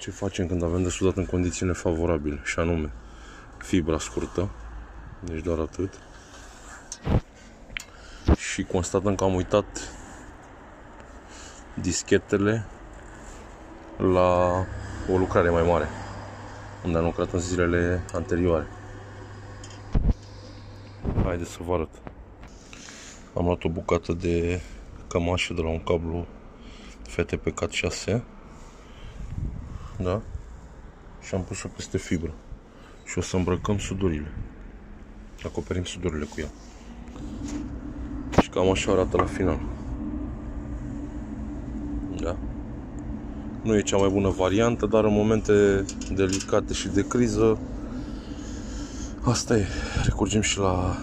ce facem când avem de sudat în condiții nefavorabile, și anume fibra scurtă, deci doar atât, și constatăm că am uitat dischetele la o lucrare mai mare, unde am lucrat în zilele anterioare. Haideți să vă arăt. Am luat o bucată de cămașă de la un cablu FTP Cat6, da? Și am pus-o peste fibră. Și o să îmbrăcăm sudurile. Acoperim sudurile cu ea. Și cam așa arată la final. Da? Nu e cea mai bună variantă, dar în momente delicate și de criză, asta e. Recurgem și la